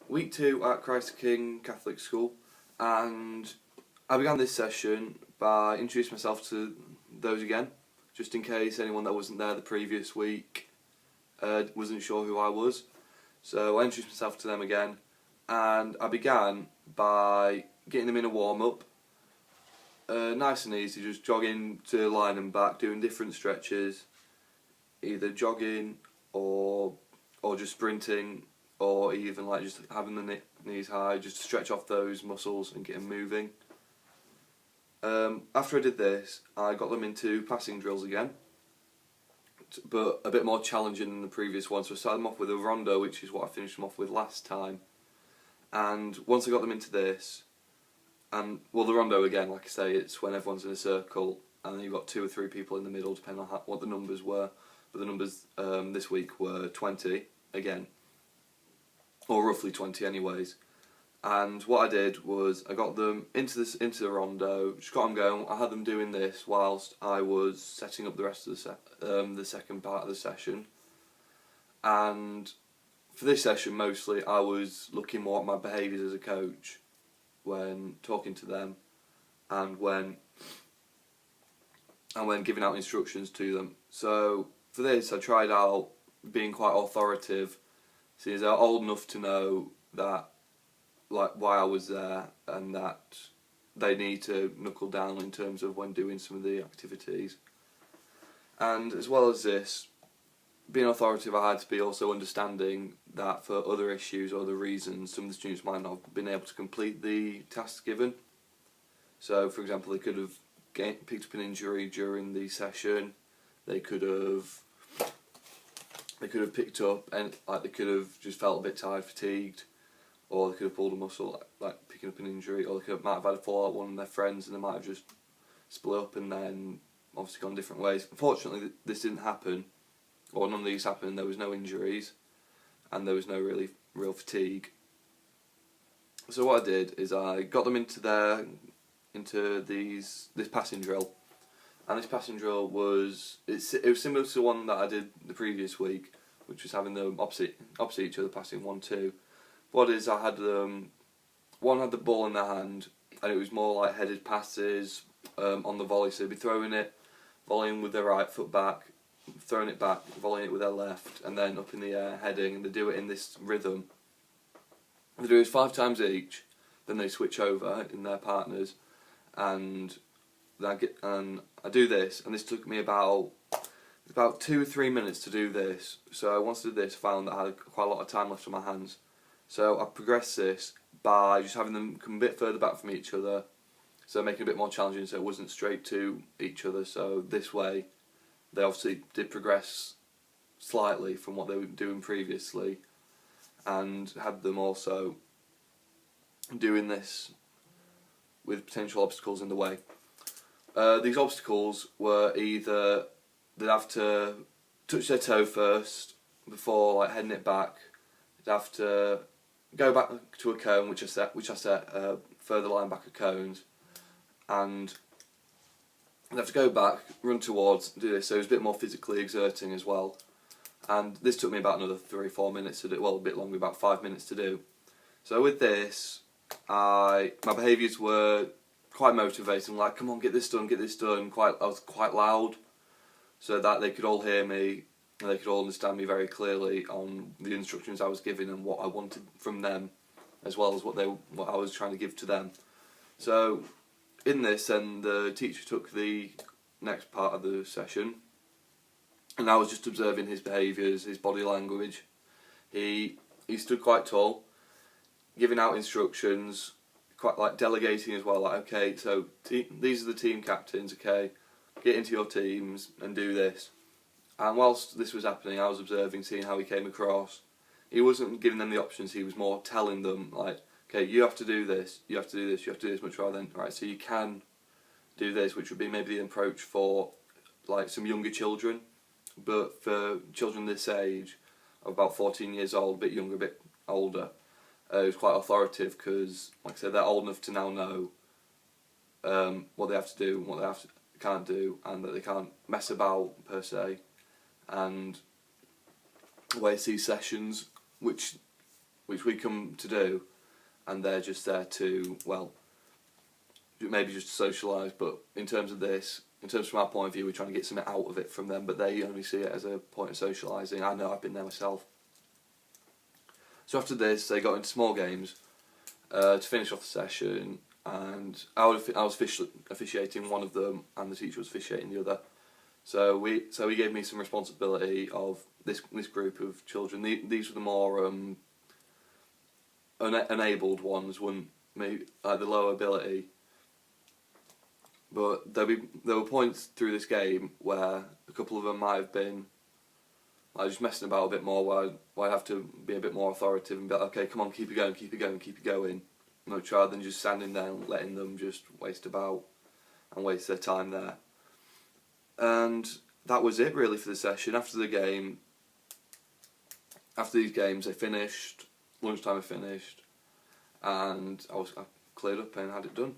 week 2 at Christ the King Catholic School, and I began this session by introducing myself to those again, just in case anyone that wasn't there the previous week wasn't sure who I was. So I introduced myself to them again, and I began by getting them in a warm-up, nice and easy, just jogging to line and back, doing different stretches, either jogging or just sprinting, or even like just having the knees high, just to stretch off those muscles and get them moving. After I did this, I got them into passing drills again, but a bit more challenging than the previous one. So I started them off with a rondo, which is what I finished them off with last time. And once I got them into this, and well, the rondo again, like I say, it's when everyone's in a circle and then you've got 2 or 3 people in the middle, depending on what the numbers were. But the numbers this week were 20 again, or roughly 20 anyways. And what I did was I got them into the rondo, just got them going. I had them doing this whilst I was setting up the rest of the second part of the session. And for this session mostly I was looking more at my behaviours as a coach when talking to them and when giving out instructions to them. So for this I tried out being quite authoritative, since they're old enough to know that, like, why I was there, and that they need to knuckle down in terms of when doing some of the activities. And as well as this, being authoritative, I had to be also understanding that for other issues or other reasons, some of the students might not have been able to complete the tasks given. So, for example, they could have picked up an injury during the session. They could have picked up, and they could have just felt a bit tired, fatigued, or they could have pulled a muscle, like picking up an injury, or they might have had a fallout with one of their friends and they might have just split up and then obviously gone different ways. Unfortunately, this didn't happen, or none of these happened. There was no injuries and there was no real fatigue. So what I did is I got them into this passing drill, and this passing drill was similar to the one that I did the previous week, which was having them opposite each other, passing 1-2. What is, I had one had the ball in their hand, and it was more like headed passes on the volley. So they'd be throwing it, volleying with their right foot back, throwing it back, volleying it with their left, and then up in the air, heading, and they do it in this rhythm. They do it 5 times each, then they switch over in their partners, and I do this, and this took me about 2 or 3 minutes to do this. So once I did this, I found that I had quite a lot of time left on my hands. So I progressed this by just having them come a bit further back from each other, so making it a bit more challenging so it wasn't straight to each other. So this way they obviously did progress slightly from what they were doing previously, and had them also doing this with potential obstacles in the way. These obstacles were either they'd have to touch their toe first before heading it back. They'd have to go back to a cone, which I set further line back of cones, and they'd have to go back, run towards, do this. So it was a bit more physically exerting as well. And this took me about another 3 or 4 minutes to do. Well, a bit longer, about 5 minutes to do. So with this, my behaviours were quite motivating. Like, come on, get this done, get this done. I was quite loud, so that they could all hear me and they could all understand me very clearly on the instructions I was giving and what I wanted from them, as well as what I was trying to give to them. So in this, then the teacher took the next part of the session, and I was just observing his behaviours, his body language. He stood quite tall, giving out instructions, quite like delegating as well. Like, okay, so these are the team captains. Okay, get into your teams and do this. And whilst this was happening, I was observing, seeing how he came across. He wasn't giving them the options. He was more telling them, like, okay, you have to do this, you have to do this, you have to do this, much rather than, right, so you can do this, which would be maybe the approach for like some younger children. But for children this age, of about 14 years old, a bit younger, a bit older, it was quite authoritative, because, like I said, they're old enough to now know what they have to do and what they can't do, and that they can't mess about per se. And the way I see sessions, which which we come to do, and they're just there to, well, maybe just to socialise, but in terms of this, in terms from our point of view, we're trying to get something out of it from them, but they only see it as a point of socialising. I know, I've been there myself. So after this, they got into small games to finish off the session, and I was officiating one of them, and the teacher was officiating the other. So he gave me some responsibility of this group of children. These were the more enabled ones, wouldn't maybe like the lower ability. But there were points through this game where a couple of them might have been like just messing about a bit more, where I'd have to be a bit more authoritative and be like, okay, come on, keep it going, keep it going, keep it going. Much rather than just standing there and letting them just waste about and waste their time there. And that was it really for the session. After these games, they finished. Lunchtime I finished, and I cleared up and had it done.